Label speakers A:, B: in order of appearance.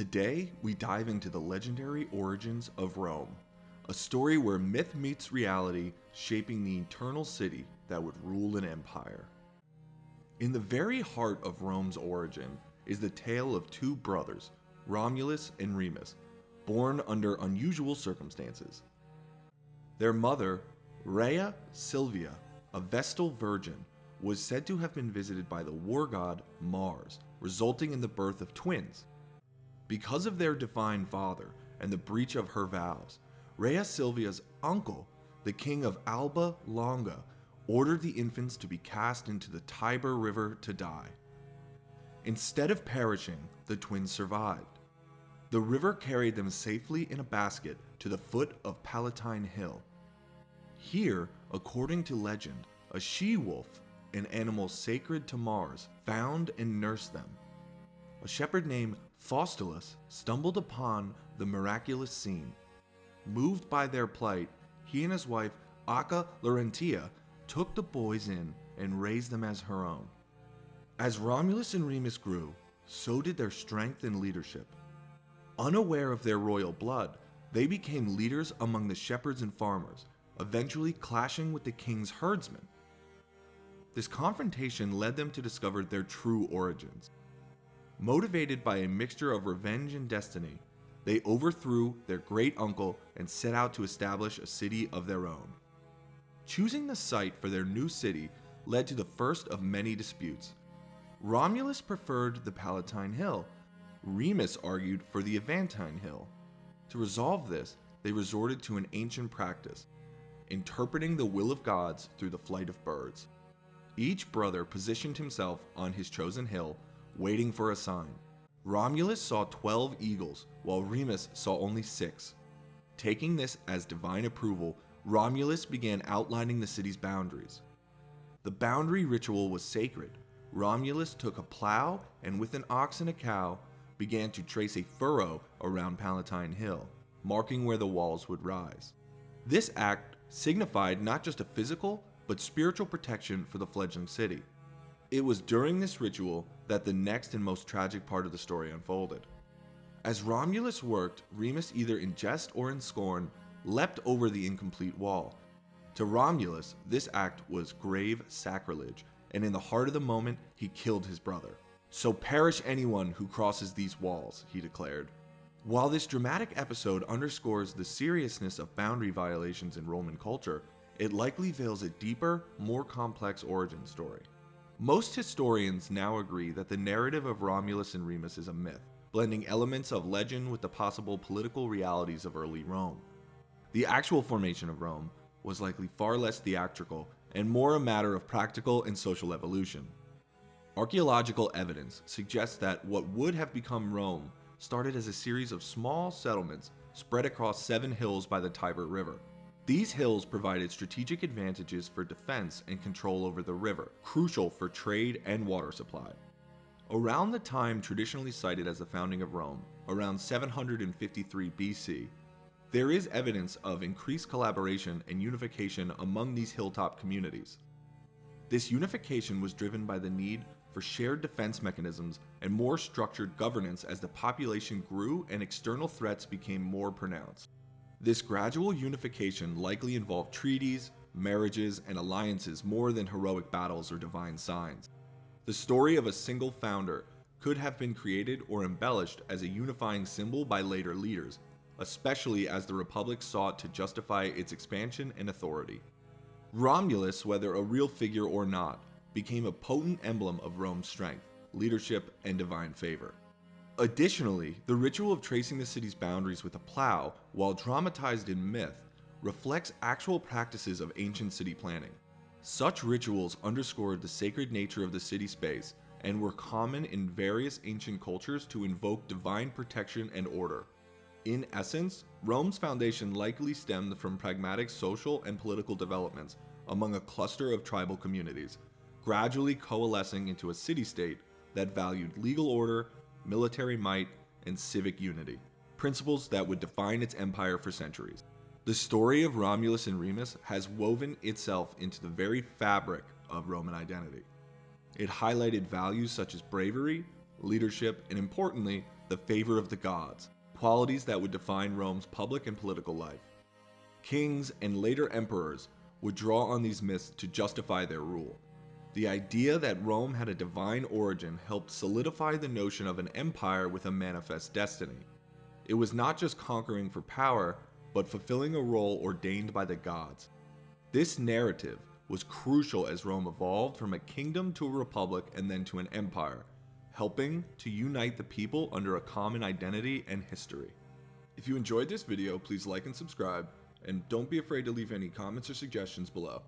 A: Today, we dive into the legendary origins of Rome, a story where myth meets reality, shaping the eternal city that would rule an empire. In the very heart of Rome's origin is the tale of two brothers, Romulus and Remus, born under unusual circumstances. Their mother, Rhea Silvia, a Vestal virgin, was said to have been visited by the war god Mars, resulting in the birth of twins. Because of their divine father and the breach of her vows, Rhea Silvia's uncle, the king of Alba Longa, ordered the infants to be cast into the Tiber River to die. Instead of perishing, the twins survived. The river carried them safely in a basket to the foot of Palatine Hill. Here, according to legend, a she-wolf, an animal sacred to Mars, found and nursed them. A shepherd named Faustulus stumbled upon the miraculous scene. Moved by their plight, he and his wife, Acca Laurentia, took the boys in and raised them as her own. As Romulus and Remus grew, so did their strength and leadership. Unaware of their royal blood, they became leaders among the shepherds and farmers, eventually clashing with the king's herdsmen. This confrontation led them to discover their true origins. Motivated by a mixture of revenge and destiny, they overthrew their great uncle and set out to establish a city of their own. Choosing the site for their new city led to the first of many disputes. Romulus preferred the Palatine Hill. Remus argued for the Aventine Hill. To resolve this, they resorted to an ancient practice, interpreting the will of gods through the flight of birds. Each brother positioned himself on his chosen hill, waiting for a sign. Romulus saw 12 eagles, while Remus saw only 6. Taking this as divine approval, Romulus began outlining the city's boundaries. The boundary ritual was sacred. Romulus took a plow and with an ox and a cow, began to trace a furrow around Palatine Hill, marking where the walls would rise. This act signified not just a physical, but spiritual protection for the fledgling city. It was during this ritual that the next and most tragic part of the story unfolded. As Romulus worked, Remus, either in jest or in scorn, leapt over the incomplete wall. To Romulus, this act was grave sacrilege, and in the heart of the moment, he killed his brother. "So perish anyone who crosses these walls," he declared. While this dramatic episode underscores the seriousness of boundary violations in Roman culture, it likely veils a deeper, more complex origin story. Most historians now agree that the narrative of Romulus and Remus is a myth, blending elements of legend with the possible political realities of early Rome. The actual formation of Rome was likely far less theatrical and more a matter of practical and social evolution. Archaeological evidence suggests that what would have become Rome started as a series of small settlements spread across 7 hills by the Tiber River. These hills provided strategic advantages for defense and control over the river, crucial for trade and water supply. Around the time traditionally cited as the founding of Rome, around 753 BC, there is evidence of increased collaboration and unification among these hilltop communities. This unification was driven by the need for shared defense mechanisms and more structured governance as the population grew and external threats became more pronounced. This gradual unification likely involved treaties, marriages, and alliances more than heroic battles or divine signs. The story of a single founder could have been created or embellished as a unifying symbol by later leaders, especially as the Republic sought to justify its expansion and authority. Romulus, whether a real figure or not, became a potent emblem of Rome's strength, leadership, and divine favor. Additionally, the ritual of tracing the city's boundaries with a plow, while dramatized in myth, reflects actual practices of ancient city planning. Such rituals underscored the sacred nature of the city space and were common in various ancient cultures to invoke divine protection and order. In essence, Rome's foundation likely stemmed from pragmatic social and political developments among a cluster of tribal communities, gradually coalescing into a city-state that valued legal order, military might, and civic unity, principles that would define its empire for centuries. The story of Romulus and Remus has woven itself into the very fabric of Roman identity. It highlighted values such as bravery, leadership, and importantly, the favor of the gods, qualities that would define Rome's public and political life. Kings and later emperors would draw on these myths to justify their rule. The idea that Rome had a divine origin helped solidify the notion of an empire with a manifest destiny. It was not just conquering for power, but fulfilling a role ordained by the gods. This narrative was crucial as Rome evolved from a kingdom to a republic and then to an empire, helping to unite the people under a common identity and history. If you enjoyed this video, please like and subscribe, and don't be afraid to leave any comments or suggestions below.